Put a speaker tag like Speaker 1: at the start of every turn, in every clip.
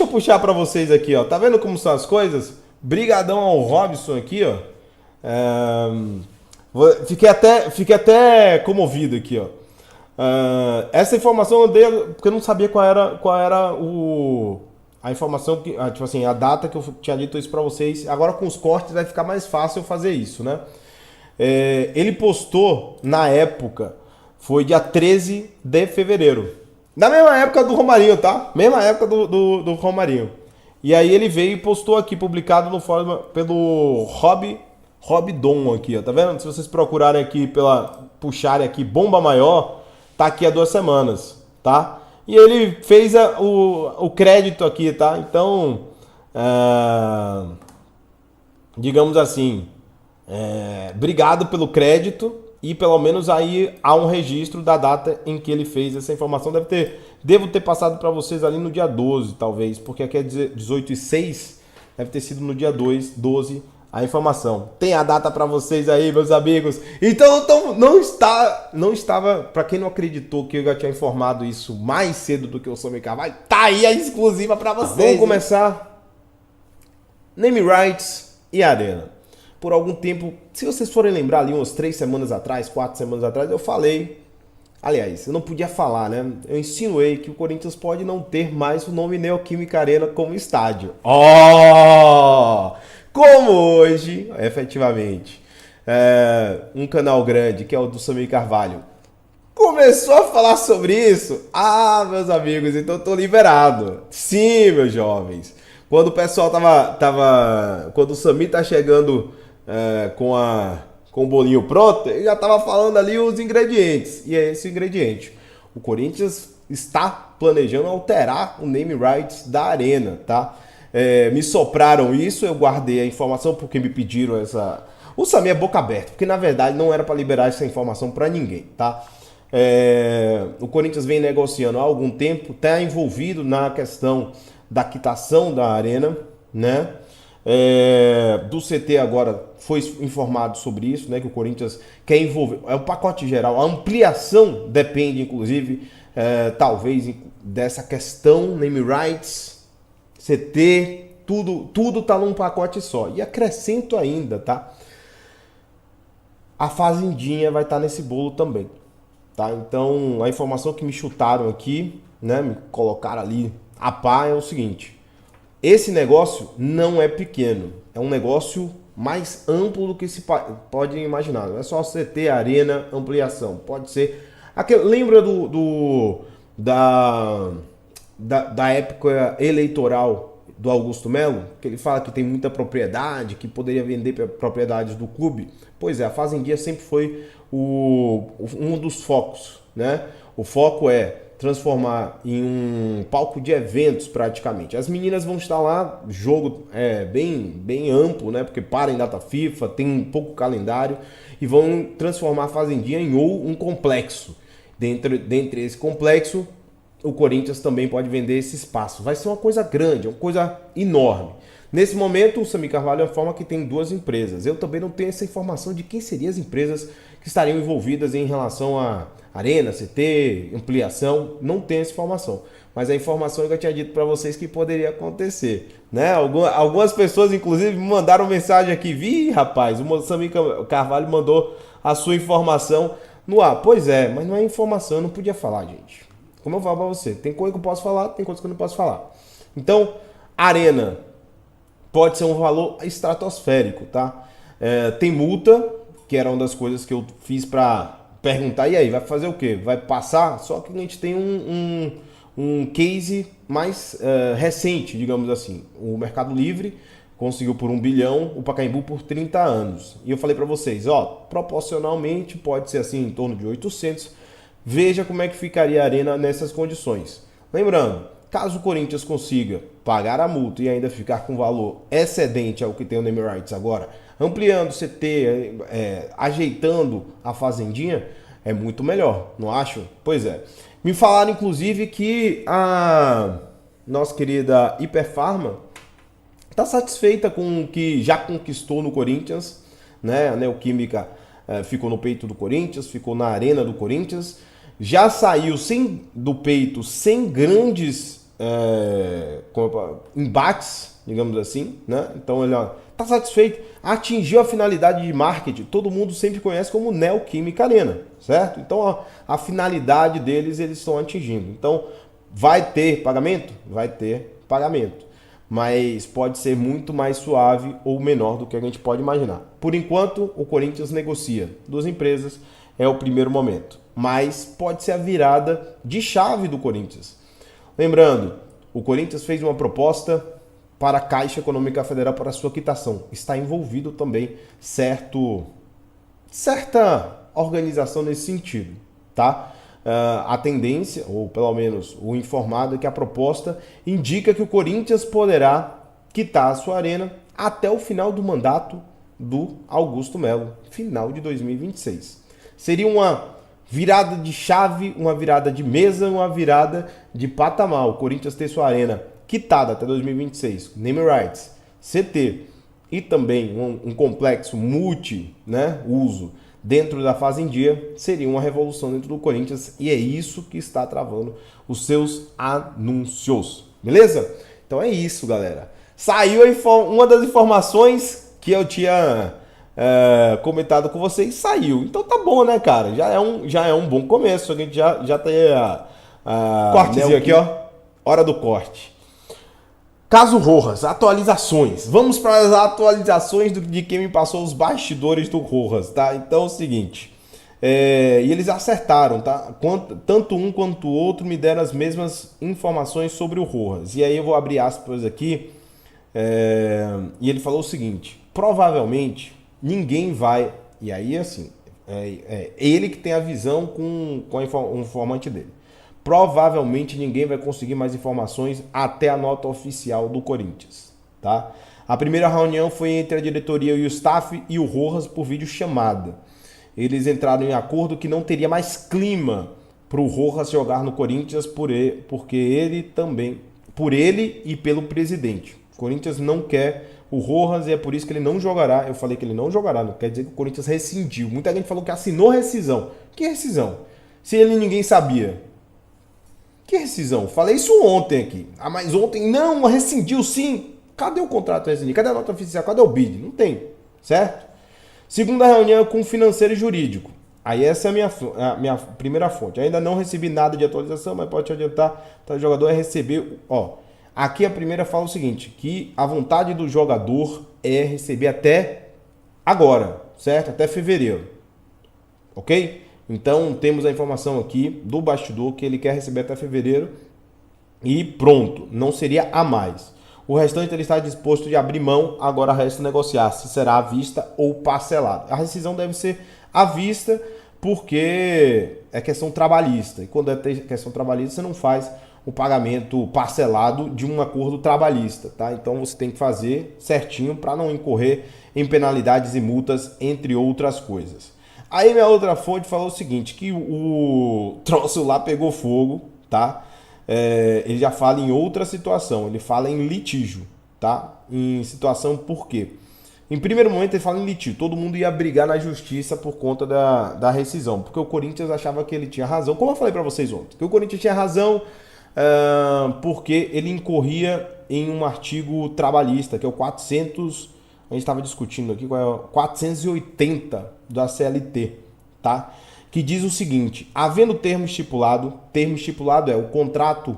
Speaker 1: eu puxar para vocês aqui, ó. Tá vendo como são as coisas? Brigadão ao Robson aqui, ó. Fiquei até comovido aqui, ó. Essa informação eu dei porque eu não sabia qual era a informação que, tipo assim, a data que eu tinha dito isso para vocês. Agora com os cortes vai ficar mais fácil eu fazer isso, né? Ele postou na época, foi dia 13 de fevereiro. Na mesma época do Romarinho, tá? Mesma época do Romarinho. E aí ele veio e postou aqui, publicado no fórum pelo Rob Dom aqui, ó. Tá vendo? Se vocês procurarem aqui, puxarem aqui Bomba Maior, tá aqui há 2 semanas, tá? E ele fez o crédito aqui, tá? Então, digamos assim, obrigado pelo crédito e pelo menos aí há um registro da data em que ele fez essa informação. Devo ter passado para vocês ali no dia 12, talvez, porque aqui é 18/6, deve ter sido no dia 12 a informação. Tem a data para vocês aí, meus amigos. Então não estava, para quem não acreditou que eu já tinha informado isso mais cedo do que o Samir Carvalho, tá aí a exclusiva para vocês. Vamos começar. Name Rights e Arena. Por algum tempo, se vocês forem lembrar ali umas 3 semanas atrás, 4 semanas atrás, eu falei, aliás, eu não podia falar, né? Eu insinuei que o Corinthians pode não ter mais o nome Neoquímica Arena como estádio. Como hoje, efetivamente, um canal grande, que é o do Samir Carvalho, começou a falar sobre isso. Meus amigos, então eu tô liberado. Sim, meus jovens. Quando o pessoal quando o Samir tá chegando com o bolinho pronto, ele já tava falando ali os ingredientes. E é esse o ingrediente. O Corinthians está planejando alterar o name rights da Arena, tá? Me sopraram isso, eu guardei a informação porque me pediram essa... O Samir é boca aberta, porque na verdade não era para liberar essa informação para ninguém, tá? O Corinthians vem negociando há algum tempo, está envolvido na questão da quitação da Arena, né? Do CT agora foi informado sobre isso, né? Que o Corinthians quer envolver, é um pacote geral, a ampliação depende inclusive talvez dessa questão, name rights, CT, tudo tá num pacote só. E acrescento ainda, tá? A Fazendinha vai estar nesse bolo também, tá? Então, a informação que me chutaram aqui, né, me colocaram ali a pá é o seguinte: esse negócio não é pequeno, é um negócio mais amplo do que se pode imaginar. Não é só CT, arena, ampliação. Pode ser. Lembra da época eleitoral do Augusto Melo, que ele fala que tem muita propriedade, que poderia vender propriedades do clube? Pois é, a Fazendinha sempre foi um dos focos, né? O foco é transformar em um palco de eventos praticamente. As meninas vão estar lá, jogo bem amplo, né? Porque para em data FIFA, tem um pouco calendário e vão transformar a Fazendinha em um complexo. Dentre esse complexo, o Corinthians também pode vender esse espaço. Vai ser uma coisa grande, uma coisa enorme. Nesse momento, o Samir Carvalho informa que tem 2 empresas. Eu também não tenho essa informação de quem seriam as empresas que estariam envolvidas em relação a Arena, CT, ampliação. Não tenho essa informação. Mas a informação que eu tinha dito para vocês que poderia acontecer, né? Algumas pessoas, inclusive, me mandaram mensagem aqui. Rapaz, o Samir Carvalho mandou a sua informação no ar. Pois é, mas não é informação, eu não podia falar, gente. Como eu falo para você, tem coisa que eu posso falar, tem coisa que eu não posso falar. Então, Arena pode ser um valor estratosférico, tá? Tem multa, que era uma das coisas que eu fiz para perguntar, e aí, vai fazer o quê? Vai passar? Só que a gente tem um case mais recente, digamos assim. O Mercado Livre conseguiu por 1 bilhão, o Pacaembu por 30 anos. E eu falei para vocês, proporcionalmente pode ser assim em torno de 800. Veja como é que ficaria a Arena nessas condições. Lembrando, caso o Corinthians consiga pagar a multa e ainda ficar com valor excedente ao que tem o name rights agora, ampliando o CT, ajeitando a Fazendinha, é muito melhor, não acho? Pois é. Me falaram, inclusive, que a nossa querida Hiperfarma está satisfeita com o que já conquistou no Corinthians, né? A Neoquímica ficou no peito do Corinthians, ficou na arena do Corinthians, já saiu do peito sem grandes embates, digamos assim, né? Então ele está satisfeito, atingiu a finalidade de marketing, todo mundo sempre conhece como Neoquímica Arena, certo? Então a finalidade deles eles estão atingindo. Então vai ter pagamento? Vai ter pagamento, mas pode ser muito mais suave ou menor do que a gente pode imaginar. Por enquanto, o Corinthians negocia duas empresas, é o primeiro momento, mas pode ser a virada de chave do Corinthians. Lembrando, o Corinthians fez uma proposta para a Caixa Econômica Federal para sua quitação. Está envolvido também certa organização nesse sentido, tá? A tendência, ou pelo menos o informado, é que a proposta indica que o Corinthians poderá quitar a sua arena até o final do mandato do Augusto Melo, final de 2026. Seria uma virada de chave, uma virada de mesa, uma virada de patamar. O Corinthians ter sua arena quitada até 2026, name rights, CT e também um complexo multi, né, uso dentro da Fazendia, seria uma revolução dentro do Corinthians e é isso que está travando os seus anúncios. Beleza? Então é isso, galera. Saiu uma das informações que eu tinha comentado com vocês, saiu. Então tá bom, né, cara? Já é um bom começo. A gente já tem cortezinho aqui, ó. Hora do corte. Caso Rojas, atualizações. Vamos para as atualizações de quem me passou os bastidores do Rojas, tá? Então é o seguinte, e eles acertaram, tá? Tanto um quanto o outro me deram as mesmas informações sobre o Rojas. E aí eu vou abrir aspas aqui, e ele falou o seguinte, provavelmente ninguém vai, e aí assim, ele que tem a visão com o informante dele. Provavelmente ninguém vai conseguir mais informações até a nota oficial do Corinthians, tá? A primeira reunião foi entre a diretoria e o staff e o Rojas por videochamada. Eles entraram em acordo que não teria mais clima para o Rojas jogar no Corinthians por ele e pelo presidente. O Corinthians não quer o Rojas e é por isso que ele não jogará. Eu falei que ele não jogará, não quer dizer que o Corinthians rescindiu. Muita gente falou que assinou rescisão. Que rescisão? Se ninguém sabia. Que rescisão? Falei isso ontem aqui. Mas ontem não, rescindiu sim. Cadê o contrato rescindido? Cadê a nota oficial? Cadê o bid? Não tem, certo? Segunda reunião com o financeiro e jurídico. Aí essa é a minha primeira fonte. Ainda não recebi nada de atualização, mas pode te adiantar. Tá, o jogador é receber... aqui a primeira fala o seguinte, que a vontade do jogador é receber até agora, certo? Até fevereiro. Ok? Então temos a informação aqui do bastidor que ele quer receber até fevereiro e pronto, não seria a mais. O restante ele está disposto de abrir mão, agora resta negociar se será à vista ou parcelado. A rescisão deve ser à vista porque é questão trabalhista e quando é questão trabalhista você não faz o pagamento parcelado de um acordo trabalhista, tá? Então você tem que fazer certinho para não incorrer em penalidades e multas, entre outras coisas. Aí minha outra fonte falou o seguinte, que o troço lá pegou fogo, tá? Ele já fala em outra situação, ele fala em litígio, tá? Em situação por quê? Em primeiro momento ele fala em litígio, todo mundo ia brigar na justiça por conta da rescisão, porque o Corinthians achava que ele tinha razão, como eu falei para vocês ontem, que o Corinthians tinha razão porque ele incorria em um artigo trabalhista, que é o 400... A gente estava discutindo aqui qual é o 480 da CLT, tá? Que diz o seguinte, havendo termo estipulado é o contrato,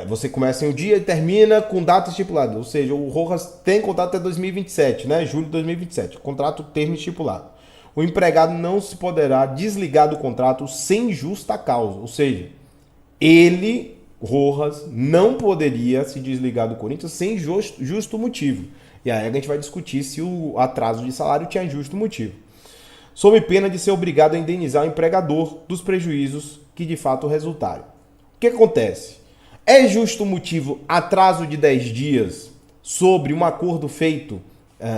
Speaker 1: você começa em um dia e termina com data estipulada, ou seja, o Rojas tem contrato até 2027, né? Julho de 2027, contrato termo estipulado. O empregado não se poderá desligar do contrato sem justa causa, ou seja, Rojas não poderia se desligar do Corinthians sem justo motivo. E aí a gente vai discutir se o atraso de salário tinha justo motivo. Sob pena de ser obrigado a indenizar o empregador dos prejuízos que de fato resultaram. O que acontece? É justo motivo atraso de 10 dias sobre um acordo feito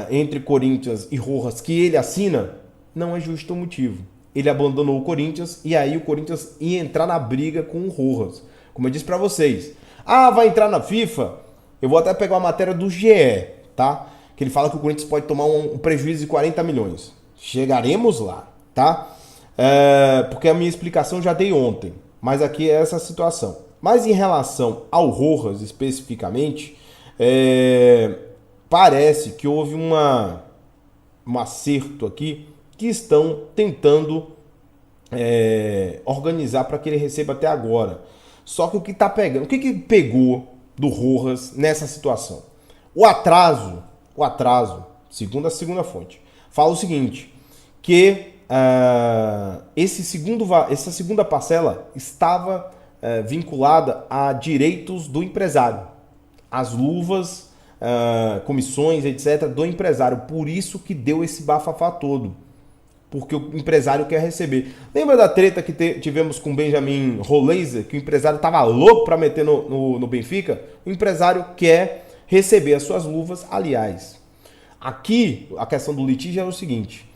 Speaker 1: entre Corinthians e Rojas que ele assina? Não é justo motivo. Ele abandonou o Corinthians e aí o Corinthians ia entrar na briga com o Rojas. Como eu disse para vocês, vai entrar na FIFA? Eu vou até pegar uma matéria do GE, tá? Que ele fala que o Corinthians pode tomar um prejuízo de 40 milhões. Chegaremos lá, tá? Porque a minha explicação já dei ontem, mas aqui é essa situação. Mas em relação ao Rojas especificamente, parece que houve um acerto aqui que estão tentando organizar para que ele receba até agora. Só que o que tá pegando, o que pegou do Rojas nessa situação? O atraso, segundo a segunda fonte, fala o seguinte, que essa segunda parcela estava vinculada a direitos do empresário, as luvas, comissões, etc., do empresário. Por isso que deu esse bafafá todo. Porque o empresário quer receber. Lembra da treta que tivemos com o Benjamin Rolaiser, que o empresário estava louco para meter no Benfica? O empresário quer receber as suas luvas. Aliás, aqui a questão do litígio é o seguinte.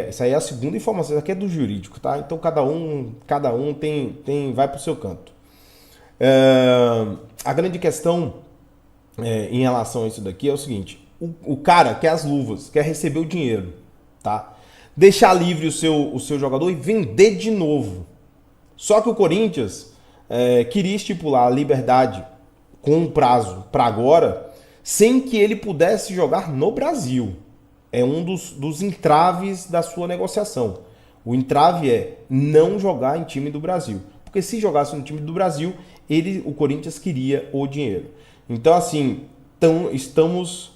Speaker 1: Essa aí é a segunda informação, isso aqui é do jurídico, tá? Então cada um vai para o seu canto. A grande questão em relação a isso daqui é o seguinte: o cara quer as luvas, quer receber o dinheiro, tá? Deixar livre o seu jogador e vender de novo. Só que o Corinthians queria estipular a liberdade com um prazo para agora, sem que ele pudesse jogar no Brasil. É um dos entraves da sua negociação. O entrave é não jogar em time do Brasil. Porque se jogasse no time do Brasil, o Corinthians queria o dinheiro. Então, assim, estamos...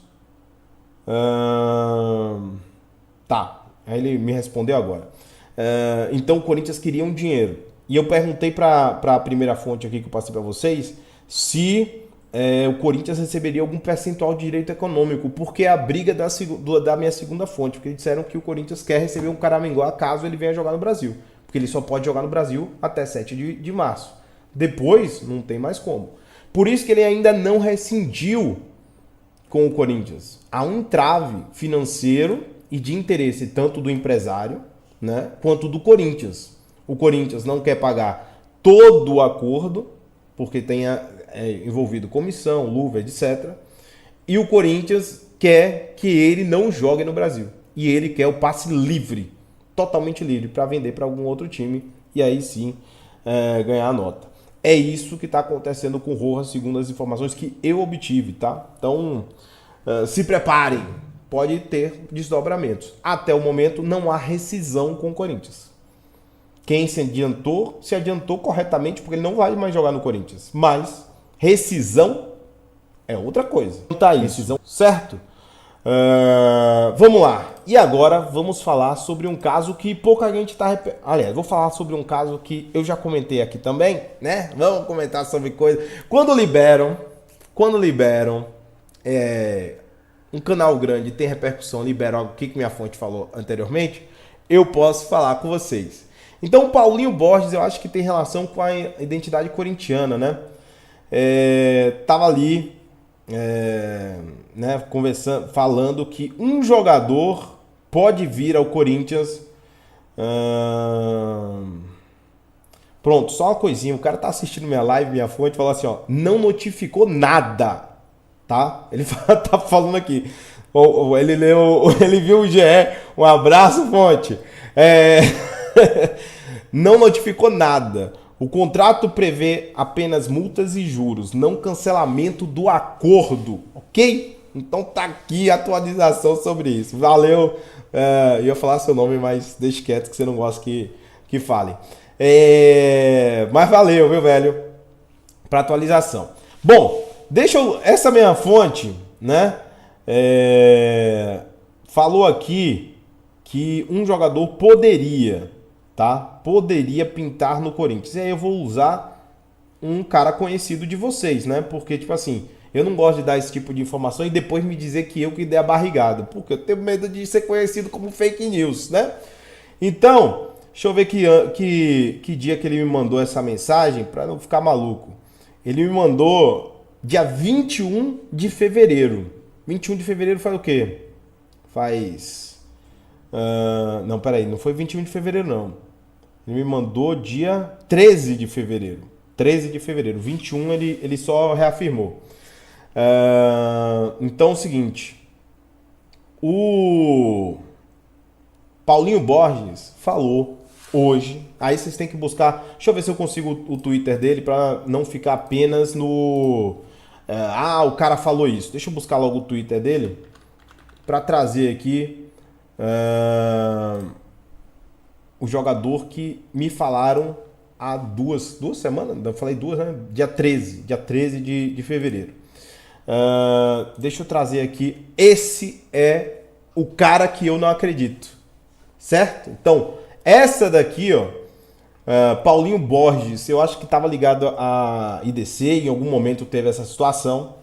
Speaker 1: Tá. Aí ele me respondeu agora. Então o Corinthians queria um dinheiro. E eu perguntei para a primeira fonte aqui que eu passei para vocês se o Corinthians receberia algum percentual de direito econômico, porque é a briga da minha segunda fonte. Porque eles disseram que o Corinthians quer receber um Caraminguá caso ele venha jogar no Brasil. Porque ele só pode jogar no Brasil até 7 de março. Depois não tem mais como. Por isso que ele ainda não rescindiu com o Corinthians. Há um entrave financeiro e de interesse tanto do empresário, né, quanto do Corinthians. O Corinthians não quer pagar todo o acordo, porque tenha envolvido comissão, luva, etc. E o Corinthians quer que ele não jogue no Brasil. E ele quer o passe livre, totalmente livre, para vender para algum outro time e aí sim ganhar a nota. É isso que está acontecendo com o Rojas, segundo as informações que eu obtive, tá? Então, se preparem. Pode ter desdobramentos. Até o momento não há rescisão com o Corinthians. Quem se adiantou corretamente porque ele não vai mais jogar no Corinthians. Mas rescisão é outra coisa. Não tá aí, rescisão, certo? Vamos lá. E agora vamos falar sobre um caso que pouca gente tá... Aliás, vou falar sobre um caso que eu já comentei aqui também, né? Vamos comentar sobre coisa. Quando liberam um canal grande tem repercussão, libera algo que minha fonte falou anteriormente, eu posso falar com vocês. Então o Paulinho Borges, eu acho que tem relação com a identidade corintiana, né? Tava ali, né, conversando, falando que um jogador pode vir ao Corinthians. Pronto, só uma coisinha, o cara tá assistindo minha live, minha fonte, falou assim, ó, não notificou nada. Tá? Ele tá falando aqui. Ele viu o GE. Um abraço, fonte. Não notificou nada. O contrato prevê apenas multas e juros, não cancelamento do acordo. Ok? Então tá aqui a atualização sobre isso. Valeu. Ia falar seu nome, mas deixe quieto que você não gosta que fale. Mas valeu, viu, velho? Pra atualização. Bom, essa minha fonte, né, falou aqui que um jogador poderia pintar no Corinthians. E aí eu vou usar um cara conhecido de vocês, né? Porque, tipo assim, eu não gosto de dar esse tipo de informação e depois me dizer que eu que dei a barrigada. Porque eu tenho medo de ser conhecido como fake news, né? Então, deixa eu ver que dia que ele me mandou essa mensagem para não ficar maluco. Ele me mandou dia 21 de fevereiro. 21 de fevereiro faz o quê? Não, peraí, não foi 21 de fevereiro, não. Ele me mandou dia 13 de fevereiro. 13 de fevereiro. 21 ele só reafirmou. Então é o seguinte. O Paulinho Borges falou hoje. Aí vocês têm que buscar. Deixa eu ver se eu consigo o Twitter dele para não ficar apenas no. O cara falou isso. Deixa eu buscar logo o Twitter dele para trazer aqui o jogador que me falaram há duas semanas. Eu falei duas, né? Dia 13 de fevereiro. Deixa eu trazer aqui. Esse é o cara que eu não acredito. Certo? Então, essa daqui, ó. Paulinho Borges, eu acho que estava ligado a IDC, em algum momento teve essa situação.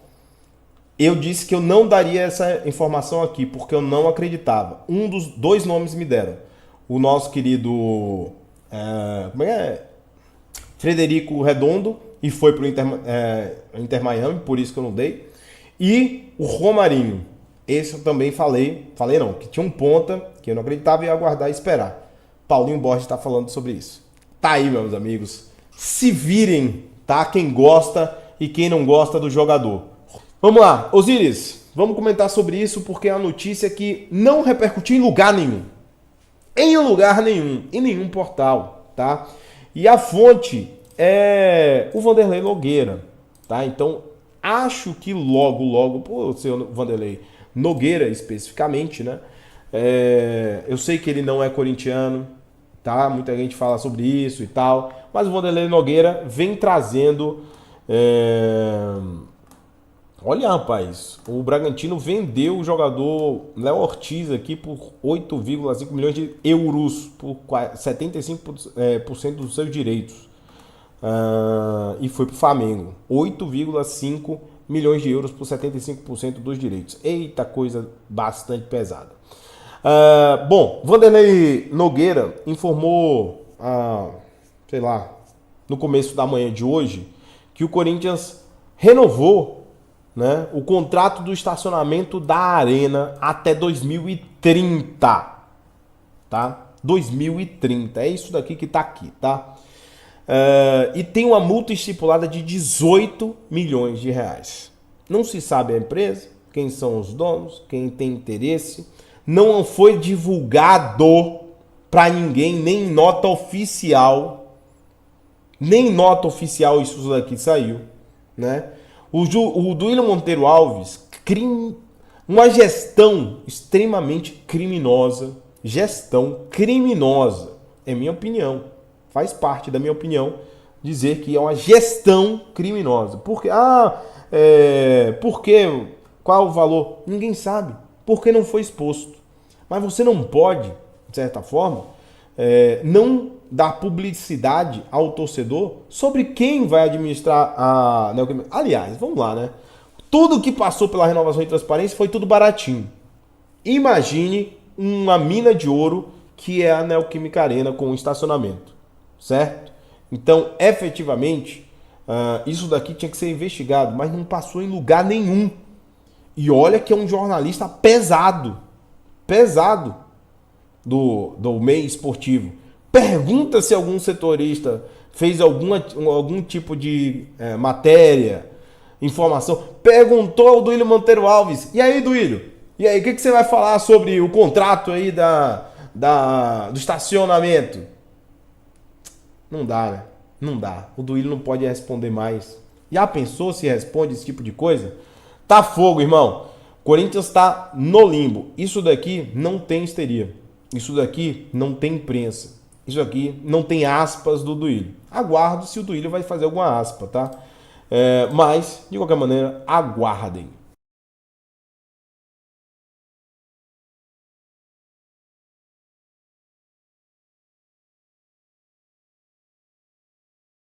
Speaker 1: Eu disse que eu não daria essa informação aqui, porque eu não acreditava. Um dos dois nomes me deram. O nosso querido Frederico Redondo, e foi para o Inter Miami, por isso que eu não dei. E o Romarinho. Esse eu também falei não, que tinha um ponta, que eu não acreditava e ia aguardar e esperar. Paulinho Borges está falando sobre isso. Tá aí, meus amigos. Se virem, tá? Quem gosta e quem não gosta do jogador. Vamos lá, Osiris, vamos comentar sobre isso porque é uma notícia que não repercutiu em lugar nenhum. Em lugar nenhum, em nenhum portal, tá? E a fonte é o Vanderlei Nogueira, tá? Então, acho que logo, pô, seu Vanderlei Nogueira especificamente, né? Eu sei que ele não é corintiano, tá? Muita gente fala sobre isso e tal, mas o Vanderlei Nogueira vem trazendo... Olha, rapaz, o Bragantino vendeu o jogador Léo Ortiz aqui por 8,5 milhões de euros, por 75% dos seus direitos. E foi para o Flamengo. 8,5 milhões de euros por 75% dos direitos. Eita, coisa bastante pesada. Bom, Vanderlei Nogueira informou, sei lá, no começo da manhã de hoje, que o Corinthians renovou, né, o contrato do estacionamento da Arena até 2030, tá? 2030, é isso daqui que tá aqui, tá? E tem uma multa estipulada de 18 milhões de reais. Não se sabe a empresa, quem são os donos, quem tem interesse. Não foi divulgado para ninguém, nem nota oficial. Nem nota oficial isso daqui saiu, né? O Duílio Monteiro Alves, uma gestão extremamente criminosa. Gestão criminosa, é minha opinião. Faz parte da minha opinião dizer que é uma gestão criminosa. Porque, por quê? Qual o valor? Ninguém sabe. Porque não foi exposto. Mas você não pode, de certa forma, não dar publicidade ao torcedor sobre quem vai administrar a Neoquímica. Aliás, vamos lá, né? Tudo que passou pela renovação e transparência foi tudo baratinho. Imagine uma mina de ouro que é a Neoquímica Arena com estacionamento, certo? Então, efetivamente, isso daqui tinha que ser investigado, mas não passou em lugar nenhum. E olha que é um jornalista pesado do meio esportivo. Pergunta se algum setorista fez algum tipo de matéria, informação. Perguntou ao Duílio Monteiro Alves. E aí, Duílio? E aí, o que você vai falar sobre o contrato aí do estacionamento? Não dá, né? Não dá. O Duílio não pode responder mais. Já pensou se responde esse tipo de coisa? Tá fogo, irmão. Corinthians tá no limbo. Isso daqui não tem histeria. Isso daqui não tem imprensa. Isso aqui não tem aspas do Duílio. Aguardo se o Duílio vai fazer alguma aspa, tá? Mas, de qualquer maneira, aguardem.